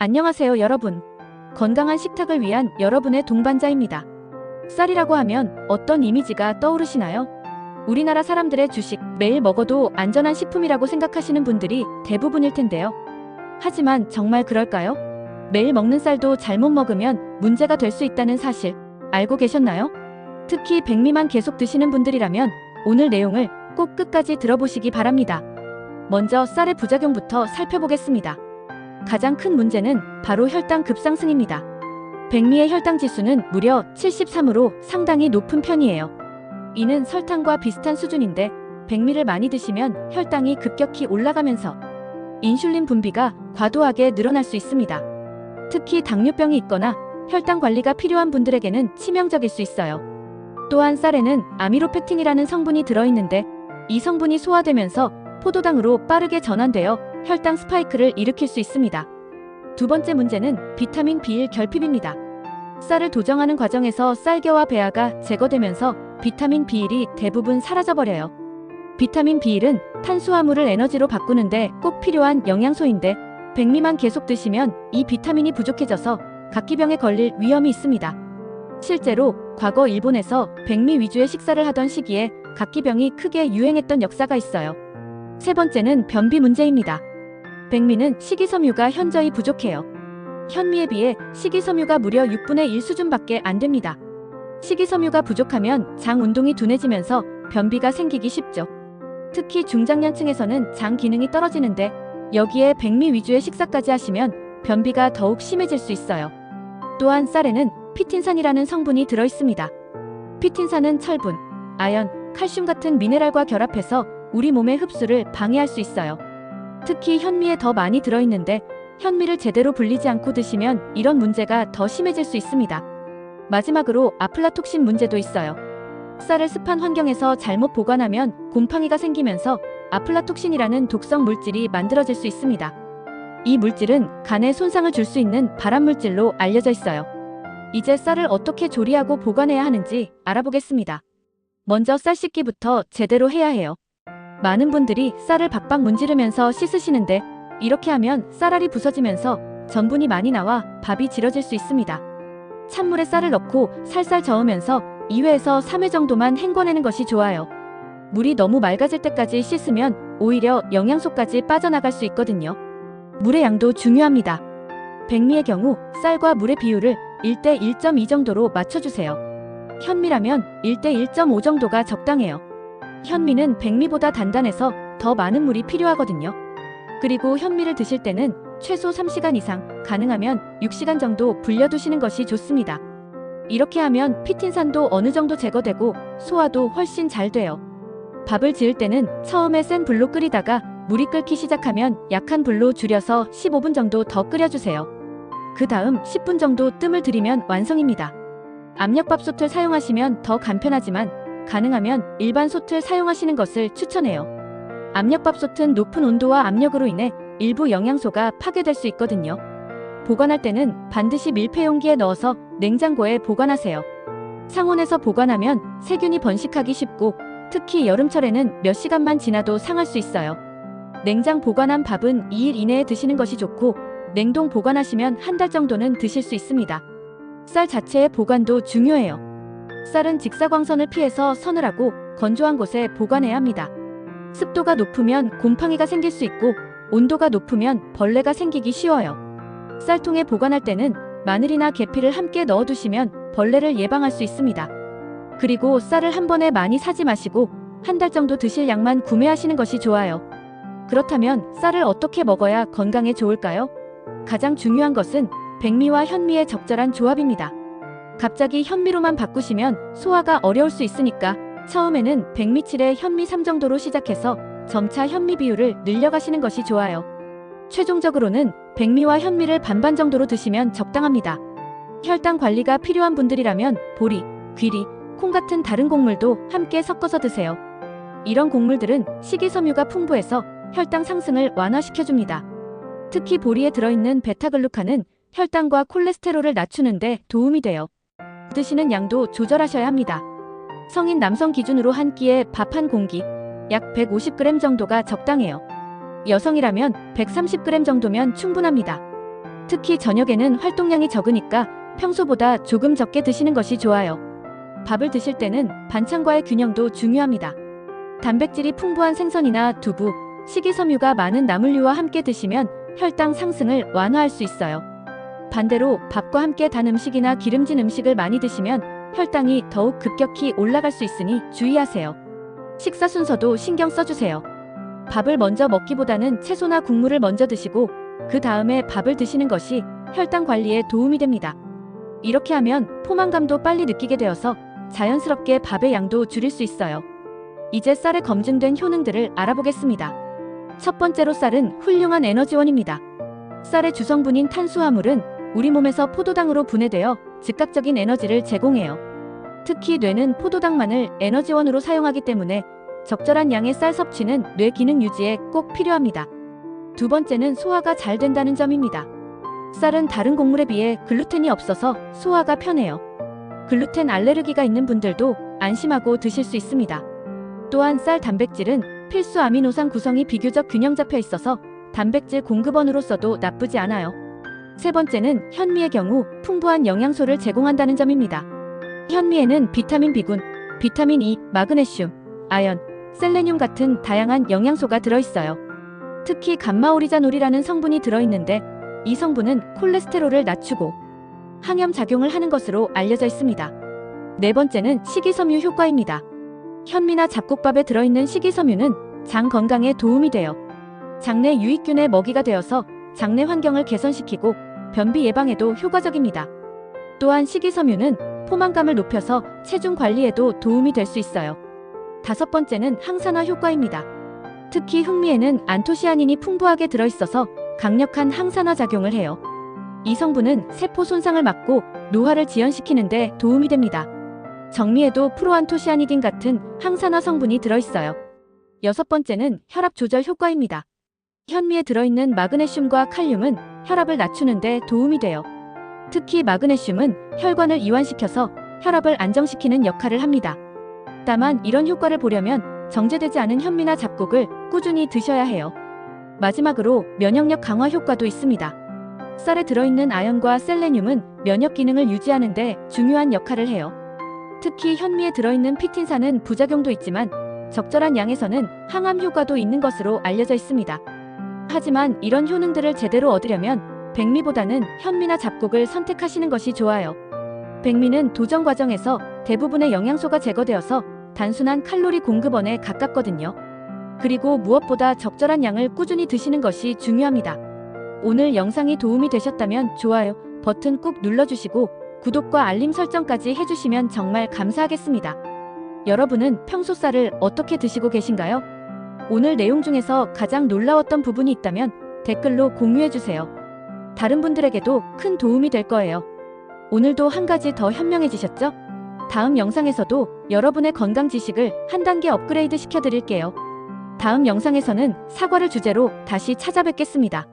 안녕하세요 여러분. 건강한 식탁을 위한 여러분의 동반자입니다. 쌀이라고 하면 어떤 이미지가 떠오르시나요? 우리나라 사람들의 주식, 매일 먹어도 안전한 식품이라고 생각하시는 분들이 대부분일 텐데요. 하지만 정말 그럴까요? 매일 먹는 쌀도 잘못 먹으면 문제가 될 수 있다는 사실 알고 계셨나요? 특히 백미만 계속 드시는 분들이라면 오늘 내용을 꼭 끝까지 들어보시기 바랍니다. 먼저 쌀의 부작용부터 살펴보겠습니다. 가장 큰 문제는 바로 혈당 급상승입니다. 백미의 혈당 지수는 무려 73으로 상당히 높은 편이에요. 이는 설탕과 비슷한 수준인데 백미를 많이 드시면 혈당이 급격히 올라가면서 인슐린 분비가 과도하게 늘어날 수 있습니다. 특히 당뇨병이 있거나 혈당 관리가 필요한 분들에게는 치명적일 수 있어요. 또한 쌀에는 아미로펙틴이라는 성분이 들어있는데 이 성분이 소화되면서 포도당으로 빠르게 전환되어 혈당 스파이크를 일으킬 수 있습니다. 두 번째 문제는 비타민 B1 결핍입니다. 쌀을 도정하는 과정에서 쌀겨와 배아가 제거되면서 비타민 B1이 대부분 사라져버려요. 비타민 B1은 탄수화물을 에너지로 바꾸는데 꼭 필요한 영양소인데 백미만 계속 드시면 이 비타민이 부족해져서 각기병에 걸릴 위험이 있습니다. 실제로 과거 일본에서 백미 위주의 식사를 하던 시기에 각기병이 크게 유행했던 역사가 있어요. 세 번째는 변비 문제입니다. 백미는 식이섬유가 현저히 부족해요. 현미에 비해 식이섬유가 무려 6분의 1 수준밖에 안 됩니다. 식이섬유가 부족하면 장 운동이 둔해지면서 변비가 생기기 쉽죠. 특히 중장년층에서는 장 기능이 떨어지는데 여기에 백미 위주의 식사까지 하시면 변비가 더욱 심해질 수 있어요. 또한 쌀에는 피틴산이라는 성분이 들어있습니다. 피틴산은 철분, 아연, 칼슘 같은 미네랄과 결합해서 우리 몸의 흡수를 방해할 수 있어요. 특히 현미에 더 많이 들어있는데 현미를 제대로 불리지 않고 드시면 이런 문제가 더 심해질 수 있습니다. 마지막으로 아플라톡신 문제도 있어요. 쌀을 습한 환경에서 잘못 보관하면 곰팡이가 생기면서 아플라톡신이라는 독성 물질이 만들어질 수 있습니다. 이 물질은 간에 손상을 줄 수 있는 발암물질로 알려져 있어요. 이제 쌀을 어떻게 조리하고 보관해야 하는지 알아보겠습니다. 먼저 쌀 씻기부터 제대로 해야 해요. 많은 분들이 쌀을 박박 문지르면서 씻으시는데 이렇게 하면 쌀알이 부서지면서 전분이 많이 나와 밥이 질어질 수 있습니다. 찬물에 쌀을 넣고 살살 저으면서 2회에서 3회 정도만 헹궈내는 것이 좋아요. 물이 너무 맑아질 때까지 씻으면 오히려 영양소까지 빠져나갈 수 있거든요. 물의 양도 중요합니다. 백미의 경우 쌀과 물의 비율을 1대 1.2 정도로 맞춰주세요. 현미라면 1대 1.5 정도가 적당해요. 현미는 백미보다 단단해서 더 많은 물이 필요하거든요. 그리고 현미를 드실 때는 최소 3시간 이상, 가능하면 6시간 정도 불려두시는 것이 좋습니다. 이렇게 하면 피틴산도 어느 정도 제거되고 소화도 훨씬 잘 돼요. 밥을 지을 때는 처음에 센 불로 끓이다가 물이 끓기 시작하면 약한 불로 줄여서 15분 정도 더 끓여주세요. 그 다음 10분 정도 뜸을 들이면 완성입니다. 압력밥솥을 사용하시면 더 간편하지만 가능하면 일반 솥을 사용하시는 것을 추천해요. 압력밥솥은 높은 온도와 압력으로 인해 일부 영양소가 파괴될 수 있거든요. 보관할 때는 반드시 밀폐용기에 넣어서 냉장고에 보관하세요. 상온에서 보관하면 세균이 번식하기 쉽고 특히 여름철에는 몇 시간만 지나도 상할 수 있어요. 냉장 보관한 밥은 2일 이내에 드시는 것이 좋고 냉동 보관하시면 한 달 정도는 드실 수 있습니다. 쌀 자체의 보관도 중요해요. 쌀은 직사광선을 피해서 서늘하고 건조한 곳에 보관해야 합니다. 습도가 높으면 곰팡이가 생길 수 있고 온도가 높으면 벌레가 생기기 쉬워요. 쌀통에 보관할 때는 마늘이나 계피를 함께 넣어두시면 벌레를 예방할 수 있습니다. 그리고 쌀을 한 번에 많이 사지 마시고 한 달 정도 드실 양만 구매하시는 것이 좋아요. 그렇다면 쌀을 어떻게 먹어야 건강에 좋을까요? 가장 중요한 것은 백미와 현미의 적절한 조합입니다. 갑자기 현미로만 바꾸시면 소화가 어려울 수 있으니까 처음에는 백미 7에 현미 3 정도로 시작해서 점차 현미 비율을 늘려가시는 것이 좋아요. 최종적으로는 백미와 현미를 반반 정도로 드시면 적당합니다. 혈당 관리가 필요한 분들이라면 보리, 귀리, 콩 같은 다른 곡물도 함께 섞어서 드세요. 이런 곡물들은 식이섬유가 풍부해서 혈당 상승을 완화시켜줍니다. 특히 보리에 들어있는 베타글루칸은 혈당과 콜레스테롤을 낮추는데 도움이 돼요. 드시는 양도 조절하셔야 합니다. 성인 남성 기준으로 한 끼에 밥 한 공기, 약 150g 정도가 적당해요. 여성이라면 130g 정도면 충분합니다. 특히 저녁에는 활동량이 적으니까 평소보다 조금 적게 드시는 것이 좋아요. 밥을 드실 때는 반찬과의 균형도 중요합니다. 단백질이 풍부한 생선이나 두부, 식이섬유가 많은 나물류와 함께 드시면 혈당 상승을 완화할 수 있어요. 반대로 밥과 함께 단 음식이나 기름진 음식을 많이 드시면 혈당이 더욱 급격히 올라갈 수 있으니 주의하세요. 식사 순서도 신경 써주세요. 밥을 먼저 먹기보다는 채소나 국물을 먼저 드시고 그 다음에 밥을 드시는 것이 혈당 관리에 도움이 됩니다. 이렇게 하면 포만감도 빨리 느끼게 되어서 자연스럽게 밥의 양도 줄일 수 있어요. 이제 쌀의 검증된 효능들을 알아보겠습니다. 첫 번째로 쌀은 훌륭한 에너지원입니다. 쌀의 주성분인 탄수화물은 우리 몸에서 포도당으로 분해되어 즉각적인 에너지를 제공해요. 특히 뇌는 포도당만을 에너지원으로 사용하기 때문에 적절한 양의 쌀 섭취는 뇌 기능 유지에 꼭 필요합니다. 두 번째는 소화가 잘 된다는 점입니다. 쌀은 다른 곡물에 비해 글루텐이 없어서 소화가 편해요. 글루텐 알레르기가 있는 분들도 안심하고 드실 수 있습니다. 또한 쌀 단백질은 필수 아미노산 구성이 비교적 균형 잡혀 있어서 단백질 공급원으로서도 나쁘지 않아요. 세 번째는 현미의 경우 풍부한 영양소를 제공한다는 점입니다. 현미에는 비타민 B군, 비타민 E, 마그네슘, 아연, 셀레늄 같은 다양한 영양소가 들어있어요. 특히 감마오리자놀이라는 성분이 들어있는데 이 성분은 콜레스테롤을 낮추고 항염 작용을 하는 것으로 알려져 있습니다. 네 번째는 식이섬유 효과입니다. 현미나 잡곡밥에 들어있는 식이섬유는 장 건강에 도움이 돼요. 장내 유익균의 먹이가 되어서 장내 환경을 개선시키고 변비 예방에도 효과적입니다. 또한 식이섬유는 포만감을 높여서 체중 관리에도 도움이 될 수 있어요. 다섯 번째는 항산화 효과입니다. 특히 흑미에는 안토시아닌이 풍부하게 들어있어서 강력한 항산화 작용을 해요. 이 성분은 세포 손상을 막고 노화를 지연시키는 데 도움이 됩니다. 정미에도 프로안토시아니딘 같은 항산화 성분이 들어있어요. 여섯 번째는 혈압 조절 효과입니다. 현미에 들어있는 마그네슘과 칼륨은 혈압을 낮추는 데 도움이 돼요. 특히 마그네슘은 혈관을 이완시켜서 혈압을 안정시키는 역할을 합니다. 다만 이런 효과를 보려면 정제되지 않은 현미나 잡곡을 꾸준히 드셔야 해요. 마지막으로 면역력 강화 효과도 있습니다. 쌀에 들어있는 아연과 셀레늄은 면역 기능을 유지하는 데 중요한 역할을 해요. 특히 현미에 들어있는 피틴산은 부작용도 있지만 적절한 양에서는 항암 효과도 있는 것으로 알려져 있습니다. 하지만 이런 효능들을 제대로 얻으려면 백미보다는 현미나 잡곡을 선택하시는 것이 좋아요. 백미는 도정 과정에서 대부분의 영양소가 제거되어서 단순한 칼로리 공급원에 가깝거든요. 그리고 무엇보다 적절한 양을 꾸준히 드시는 것이 중요합니다. 오늘 영상이 도움이 되셨다면 좋아요 버튼 꾹 눌러주시고 구독과 알림 설정까지 해주시면 정말 감사하겠습니다. 여러분은 평소 쌀을 어떻게 드시고 계신가요? 오늘 내용 중에서 가장 놀라웠던 부분이 있다면 댓글로 공유해주세요. 다른 분들에게도 큰 도움이 될 거예요. 오늘도 한 가지 더 현명해지셨죠? 다음 영상에서도 여러분의 건강 지식을 한 단계 업그레이드 시켜드릴게요. 다음 영상에서는 사과를 주제로 다시 찾아뵙겠습니다.